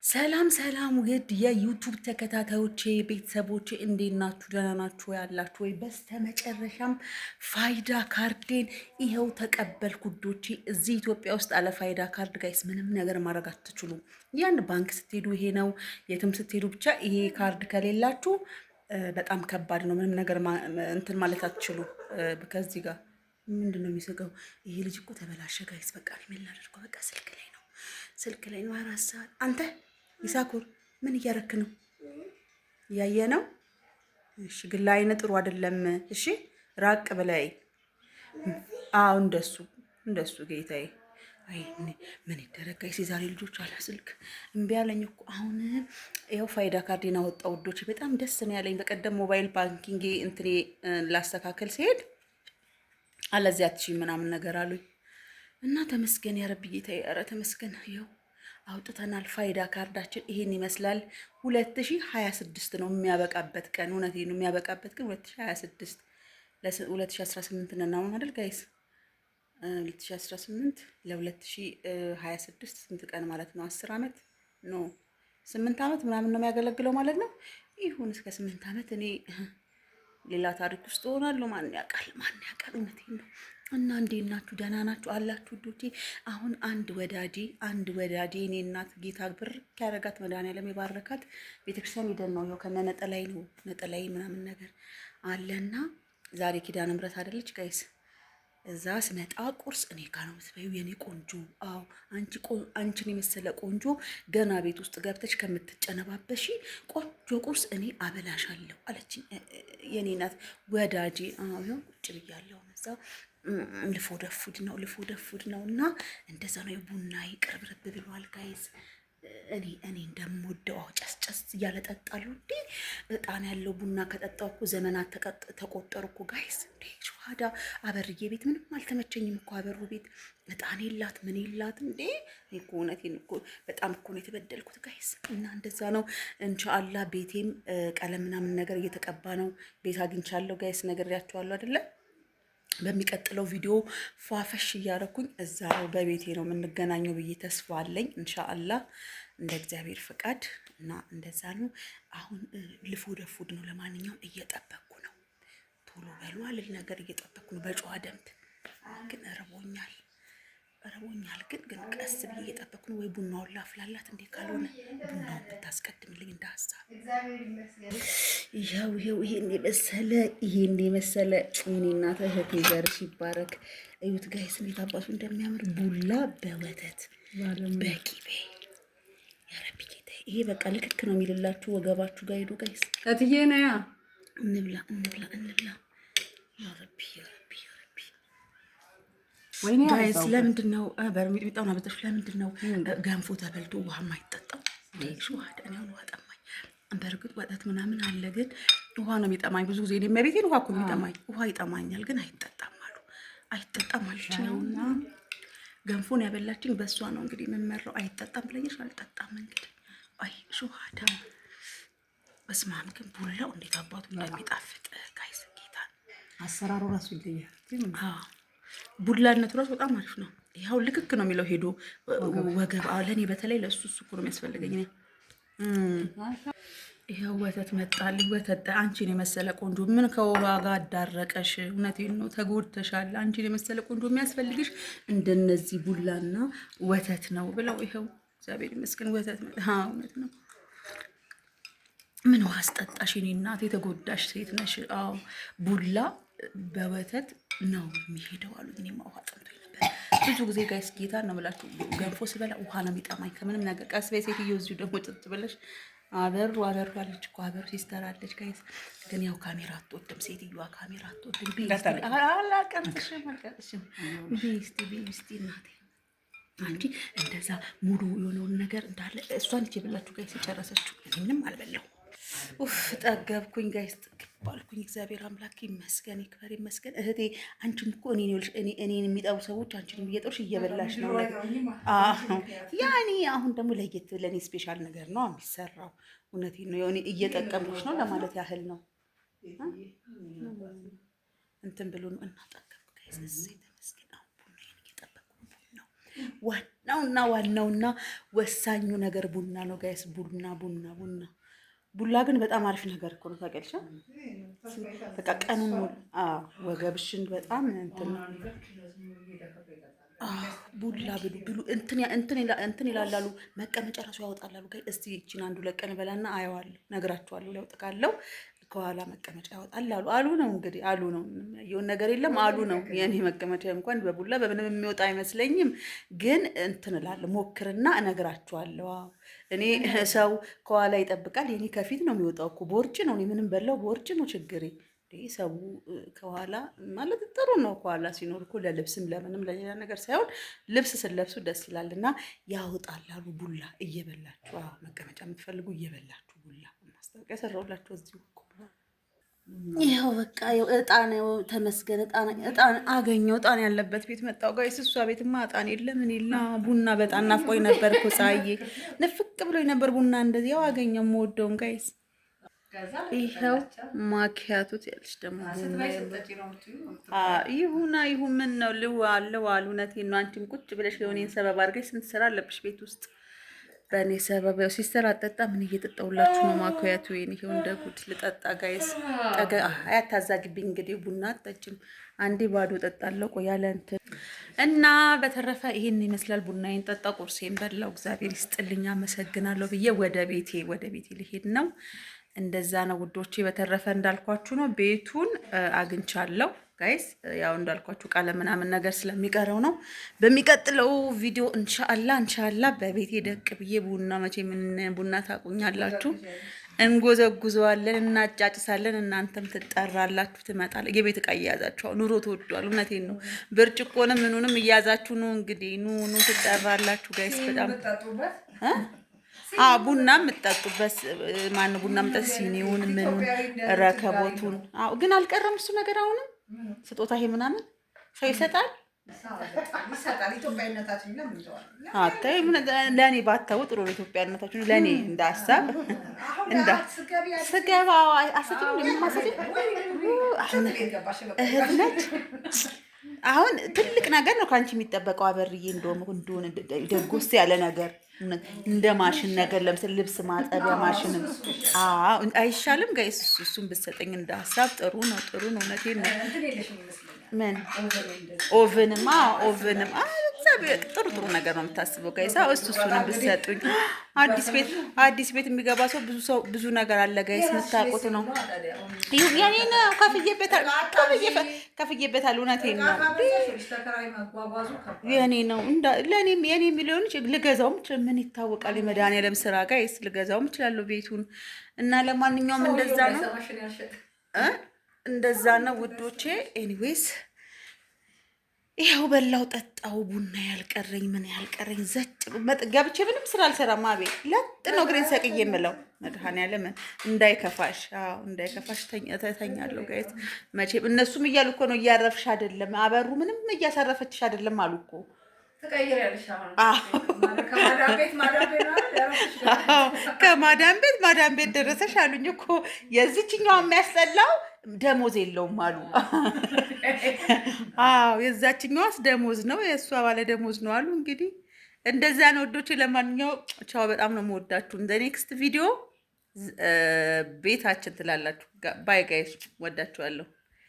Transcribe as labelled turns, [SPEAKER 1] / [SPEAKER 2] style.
[SPEAKER 1] ሰላም ሰላም ውድ የዩቱብ ተከታታዮቼ ቤተሰቦቼ እንዴት ናችሁ? ደህና ናችሁ ያላችሁ ወይ? በስተመጨረሻም ፋይዳ ካርዴን ይኸው ተቀበልኩ ውዶቼ። እዚህ ኢትዮጵያ ውስጥ አለ ፋይዳ ካርድ ጋይስ ምንም ነገር ማድረግ አትችሉም። ያን ባንክ ስትሄዱ ይሄ ነው፣ የትም ስትሄዱ ብቻ ይሄ ካርድ ከሌላችሁ በጣም ከባድ ነው። ምንም ነገር እንትን ማለት አትችሉ። ከዚህ ጋር ምንድን ነው የሚስቀው? ይሄ ልጅ እኮ ተበላሸ ጋይስ። በቃ ምን ላድርገው? በቃ ስልክ ላይ ነው 4 ሰዓት አንተ ይሳኩር ምን እያረክ ነው? እያየ ነው። እሺ፣ ግን ለዓይን ጥሩ አይደለም። እሺ፣ ራቅ በላይ። አዎ፣ እንደሱ ጌታዬ። አይ ምን ይደረጋይ? ዛሬ ልጆች አለ ስልክ እምቢ አለኝ እኮ። አሁን ይኸው ፋይዳ ካርዴን አወጣው ውዶች። በጣም ደስ ነው ያለኝ። በቀደም ሞባይል ባንኪንግ እንትኔ ላስተካከል ሲሄድ አለዚያ አትችይም ምናምን ነገር አሉኝ እና ተመስገን ያረብ ጌታዬ። ኧረ ተመስገን ይኸው አውጥተናል። ፋይዳ ካርዳችን ይሄን ይመስላል። 2026 ነው የሚያበቃበት ቀን። እውነቴን ነው የሚያበቃበት ቀን 2026 ለ2018 ነው አይደል ጋይስ? 2018 ለ2026 ስንት ቀን ማለት ነው? 10 ዓመት ነው 8 ዓመት ምናምን ነው የሚያገለግለው ማለት ነው። ይሁን እስከ 8 ዓመት እኔ ሌላ ታሪክ ውስጥ ሆናለሁ። ማን ያውቃል? እውነቴን ነው። እና እንዴት ናችሁ? ደህና ናችሁ አላችሁ ውዶቼ? አሁን አንድ ወዳጄ እኔ እናት ጌታ ብርክ ያደረጋት መድኃኒዓለም የባረካት ቤተክርስቲያን ሄደን ነው ከነ ነጠላይ ምናምን ነገር አለና ዛሬ ኪዳነ ምሕረት አይደለች ጋይስ? እዛ ስመጣ ቁርስ እኔ ጋር ነው የምትበይው የኔ ቆንጆ። አዎ አንቺን የመሰለ ቆንጆ ገና ቤት ውስጥ ገብተሽ ከምትጨነባበሺ ቆንጆ ቁርስ እኔ አበላሻለሁ አለችኝ የኔ እናት ወዳጄ። አዎ ቁጭ ብያለሁ እዛ ልፎደፉድ ነው እና እንደዛ ነው። የቡና ይቅርብርብ ብሏል ጋይዝ። እኔ እንደምወደው ጨስጨስ እያለ ጠጣለሁ እንዴ። እጣን ያለው ቡና ከጠጣሁ እኮ ዘመናት ተቆጠሩ እኮ ጋይዝ። እንዴ ሸዋዳ አበርዬ ቤት ምንም አልተመቸኝም እኮ። አበሩ ቤት እጣን የላት ምን የላት እንዴ። እኮ እውነቴን እኮ በጣም እኮ ነው የተበደልኩት ጋይዝ። እና እንደዛ ነው። ኢንሻአላህ ቤቴም ቀለም ምናምን ነገር እየተቀባ ነው። ቤት አግኝቻለሁ ጋይዝ፣ ነግሬያቸዋለሁ አይደለም? በሚቀጥለው ቪዲዮ ፏፈሽ እያረኩኝ እዛ ነው በቤቴ ነው የምንገናኘው ብዬ ተስፋ አለኝ ኢንሻአላህ እንደ እግዚአብሔር ፍቃድ። እና እንደዛ ነው። አሁን ልፎደፉድ ነው። ለማንኛውም እየጠበቅኩ ነው። ቶሎ በሉ አልል ነገር እየጠበቅኩ ነው በጨዋ ደንብ። ግን እርቦኛል ግን ቀስ ብዬ እየጠበቅኩ ነው። ወይ ቡናውን ላፍላላት እንዴ? ካልሆነ ቡናውን ብታስቀድምልኝ እንደ ሀሳብ። ይኸው ይሄን የመሰለ እኔ እናት እህቴ ዘርሽ ይባረክ። እዩት ጋይስ እንዴት አባቱ እንደሚያምር ቡላ በወተት በቂቤ። ያረቢ ጌታ ይሄ በቃ ልክክ ነው የሚልላችሁ። ወገባችሁ ጋር ሄዱ ጋይስ።
[SPEAKER 2] እትዬ ነያ
[SPEAKER 1] እንብላ ያረቢ ጋይስ። ለምንድን ነው በርሚጥሚጣውን አበዛሽ? ለምንድን ነው ገንፎ ተበልቶ ውሃ የማይጠጣው? ውሃ ጠማኝ። በእርግጥ ወተት ምናምን አለ፣ ግን ውሃ ነው የሚጠማኝ ብዙ ጊዜ። እመቤቴን ውሃ እኮ ነው የሚጠማኝ። ውሃ ይጠማኛል፣ ግን አይጠጣም አለችኝ። እና ገንፎን ያበላችኝ በእሷ ነው እንግዲህ የምመራው። አይጠጣም ብለሽ አልጠጣም እንግዲህ። አይ ሹሃዳ በስማም። ግን ቡላው እንዴት አባቱ እንደሚጣፍጥ ጋይስ፣ ጌታ
[SPEAKER 2] አሰራሩ ራሱ ይለያል።
[SPEAKER 1] ቡላነቱ ራሱ በጣም አሪፍ ነው። ይኸው ልክክ ነው የሚለው ሄዶ ወገብ። ለእኔ በተለይ ለእሱ እኮ ነው የሚያስፈልገኝ። ይኸው ወተት መጣልኝ። ወተት አንቺን የመሰለ ቆንጆ ምን ከውሃ ጋር አዳረቀሽ? እውነቴን ነው ተጎድተሻል። አንቺን የመሰለ ቆንጆ የሚያስፈልግሽ እንደነዚህ ቡላና ወተት ነው ብለው ይኸው እግዚአብሔር ይመስገን ወተት እውነት ነው። ምን ውሃ አስጠጣሽ የእኔ እናት? የተጎዳሽ ሴት ነሽ። አዎ ቡላ በወተት ነው የሚሄደው አሉ። እኔማ ውሃ ጠምቶኝ ነበር ብዙ ጊዜ ጋይስ። ጌታ ነው ብላችሁ ገንፎ ስበላ ውሃ ነው የሚጠማኝ ከምንም ነገር። ቀስ በይ ሴትዮ፣ እዚሁ ደግሞ ጥጥ ብለሽ አበሩ አለች እኮ አበሩ ሲስተር አለች ጋይስ። ግን ያው ካሜራ አትወድም ሴትዮዋ፣ ካሜራ አትወድም። አላቀርጥሽም ቢስቲ እናቴ አንቺ እንደዛ ሙሉ የሆነውን ነገር እንዳለ እሷን ልጅ የበላችሁ ጋይስ የጨረሰችው። ምንም አልበላሁ። ጠገብኩኝ ጋይስ፣ ባልኩኝ። እግዚአብሔር አምላክ ይመስገን፣ ይክበር ይመስገን። እህቴ አንቺም እኮ እኔን የሚጠሩ ሰዎች አንቺንም እየጠሩሽ እየበላሽ ነው። ያኔ አሁን ደግሞ ለየት ለእኔ ስፔሻል ነገር ነው የሚሰራው። እውነቴን ነው። የሆነ እየጠቀምኩሽ ነው ለማለት ያህል ነው። እንትን ብሎ ነው እና ጠገብኩ ጋይስ። ተመስገን። አሁን ቡናዬን እየጠበቅኩ ነው። ነውና ዋናውና ወሳኙ ነገር ቡና ነው ጋይስ። ቡና ቡና ቡና ቡላ ግን በጣም አሪፍ ነገር እኮ ነው ታውቂያለሽ። በቃ ቀኑን ወገብሽን በጣም እንትን ቡላ ብሉ ብሉ እንትን ይላላሉ። መቀመጫ ራሱ ያወጣላሉ። እስቲ እቺን አንዱ ለቀን በላና አየዋለሁ፣ ነግራችኋለሁ። ለውጥ ካለው ከኋላ መቀመጫ ያወጣል አሉ ነው እንግዲህ አሉ ነው። የሆነ ነገር የለም አሉ ነው። የኔ መቀመጫ እንኳን በቡላ በምንም የሚወጣ አይመስለኝም፣ ግን እንትን እላለሁ ሞክርና እነግራችኋለሁ። እኔ ሰው ከኋላ ይጠብቃል፣ የኔ ከፊት ነው የሚወጣው እኮ ቦርጭ ነው። እኔ ምንም በላው ቦርጭ ነው ችግሬ። ሰው ከኋላ ማለት ጥሩ ነው። ከኋላ ሲኖር እኮ ለልብስም ለምንም ለሌላ ነገር ሳይሆን ልብስ ስለብሱ ደስ ይላል። እና ያወጣላሉ ቡላ እየበላችሁ መቀመጫ የምትፈልጉ እየበላችሁ ቡላ ማስታወቂያ ሰራሁላችሁ እዚሁ እኮ። ይኸው በቃ እጣን ተመስገን፣ እጣን አገኘው። እጣን ያለበት ቤት መጣሁ ጋይስ። እሷ ቤትማ እጣን የለ ምን የለ። ቡና በጣም ናፍቆኝ ነበር እኮ ፀሐዬ፣ ንፍቅ ብሎኝ ነበር ቡና። እንደዚህ ያው አገኘው የምወደውን ጋይስ። ይኸው ማኪያቱ ያለች ደግሞ ይሁን ምን ነው ልዋለው አሉ። እውነቴን ነው። አንቺም ቁጭ ብለሽ የሆኔን ሰበብ አድርገሽ ስንት ስራ አለብሽ ቤት ውስጥ። በእኔ ሰበብ ያው ሲስተር አጠጣ ምን እየጠጣሁላችሁ ነው። ማኪያቱ ይሄው እንደ ጉድ ልጠጣ ጋይስ። አያታዛግብኝ እንግዲህ ቡና አጠጭም አንዴ ባዶ ጠጣለሁ። ቆይ ያለ እንትን እና በተረፈ ይሄን ይመስላል። ቡናዬን ጠጣ፣ ቁርሴን በላው። እግዚአብሔር ይስጥልኝ አመሰግናለሁ ብዬ ወደ ቤቴ ልሄድ ነው። እንደዛ ነው ውዶቼ። በተረፈ እንዳልኳችሁ ነው ቤቱን አግኝቻለሁ ጋይስ። ያው እንዳልኳችሁ ቃለ ምናምን ነገር ስለሚቀረው ነው። በሚቀጥለው ቪዲዮ እንሻአላ በቤቴ ደቅ ብዬ ቡና መቼ ምን ቡና ታቁኛላችሁ፣ እንጎዘጉዘዋለን፣ እናጫጭሳለን። እናንተም ትጠራላችሁ፣ ትመጣለ። የቤት እቃ እያያዛችሁ ኑሮ ተወዷል። እውነቴን ነው። ብርጭቆንም ምኑንም እያያዛችሁ ነው እንግዲህ ኑ ትጠራላችሁ ጋይስ። በጣም ቡና የምጠጡበት ማነው? ቡና የምጠጥ ሲኒውን ምኑን ረከቦቱን ግን አልቀረም እሱ ነገር። አሁንም ስጦታ ይሄ ምናምን ሰው ይሰጣል። ለእኔ ባታው ጥሩ ነው። ኢትዮጵያነታችን ለእኔ እንደ ሀሳብ ስገባ እህት ነች። አሁን ትልቅ ነገር ነው ከአንቺ የሚጠበቀው አበርዬ። እንደሆነ ደጎስ ያለ ነገር እንደ ማሽን ነገር ለምሳሌ ልብስ ማጠቢያ ማሽንም አይሻልም ጋይስ? እሱን ብትሰጠኝ እንደ ሀሳብ ጥሩ ነው። እውነቴን ነው። ምን ኦቨንም ጥሩ ነገር ነው የምታስበው ጋይስ። እሱንም ብትሰጡኝ። አዲስ ቤት የሚገባ ሰው ብዙ ነገር አለ ጋይስ፣ የምታውቁት ነው። የኔ ነው ከፍዬበታል። እውነቴን ነው። የኔ ነው የኔ ሚሊዮን ልገዛውም ምን ይታወቃል። የመድኃኒዓለም ስራ ጋይስ ልገዛውም እችላለሁ ቤቱን። እና ለማንኛውም እንደዛ ነው ውዶቼ። ኤኒዌይስ ይኸው በላው ጠጣው ቡና ያልቀረኝ ምን ያልቀረኝ ገብቼ ምንም ስራ አልሰራም። አቤት ለጥ ነው እግሬን ሰቅዬ የምለው መድኃኒዓለም እንዳይከፋሽ ተኛለሁ ጋይስ። መቼም እነሱም እያሉ እኮ ነው እያረፍሽ አይደለም አበሩ ምንም እያሳረፈችሽ አይደለም አሉ እኮ። ከማዳም ቤት ደረሰሽ አሉኝ እኮ። የዚችኛዋ የሚያስጠላው ደሞዝ የለውም አሉ። የዛችኛዋስ ደሞዝ ነው፣ የእሷ ባለ ደሞዝ ነው አሉ። እንግዲህ እንደዛ ነው ወዶቼ። ለማንኛውም ቻው፣ በጣም ነው የምወዳችሁ። እንደ ኔክስት ቪዲዮ ቤታችን ትላላችሁ። ባይ ጋይስ፣ ወዳችኋለሁ።